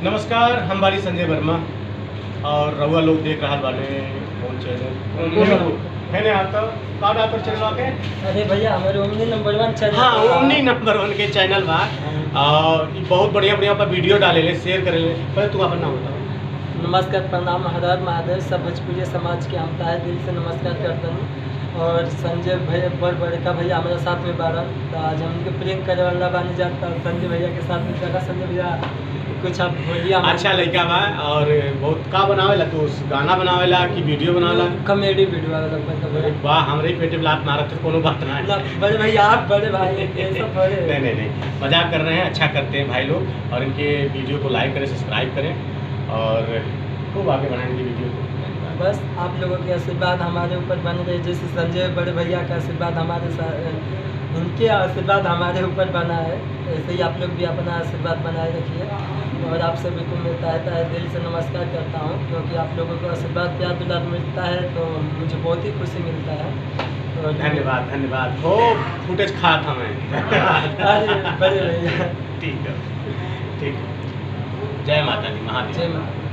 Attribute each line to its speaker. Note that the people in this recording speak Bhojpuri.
Speaker 1: नमस्कार, हम बारी संजय वर्मा और रउआ लोग देख रहा बाने कौन चैनल है ने आता का आता चैनल आके।
Speaker 2: अरे भैया हमारे ओमनी नंबर 1 चैनल।
Speaker 1: हाँ, ओमनी नंबर 1 के चैनल बा और ई बहुत बढ़िया बढ़िया पर वीडियो डालेले, शेयर करेले। पहले तू अपन नाम बताओ।
Speaker 2: नमस्कार, प्रणाम, हर महादेव। सब भोजपुरी समाज के हम तहे दिल से नमस्कार करते हैं। और संजय भैया बड़का भैया हमारे साथ में बारन, तो आज हम उनके प्रेम करे वाला बानी जाता संजय भैया के साथ में जगह। संजय भैया कुछ आप बोलिए।
Speaker 1: अच्छा लड़का बा और बहुत का बनावेला, तू गाना बनावेला कि वीडियो बनावेला?
Speaker 2: कॉमेडी वीडियो वाला लगभग।
Speaker 1: वाह, हमरे पेटे लात मारत है, कोनो बात ना।
Speaker 2: बड़े भैया आप बड़े भाई सब बड़े।
Speaker 1: नहीं, मजाक कर रहे हैं, अच्छा करते हैं भाई लोग। और इनके वीडियो को लाइक करें, सब्सक्राइब करें और खूब आगे बढ़ाएंगे वीडियो को।
Speaker 2: बस आप लोगों के आशीर्वाद हमारे ऊपर बने रहे, जैसे संजय बड़े भैया का आशीर्वाद हमारे साथ, इनके आशीर्वाद हमारे ऊपर बना है, ऐसे ही आप लोग भी अपना आशीर्वाद बनाए रखिए। और आप सभी को मिलता है दिल से नमस्कार करता हूँ, क्योंकि आप लोगों को आशीर्वाद प्यार दुलार मिलता है तो मुझे बहुत ही खुशी मिलता है। और
Speaker 1: धन्यवाद। खूब फुटेज खा था मैं।
Speaker 2: अरे बड़े भैया
Speaker 1: ठीक है। जय माता दी, महादेव।
Speaker 2: जय माता।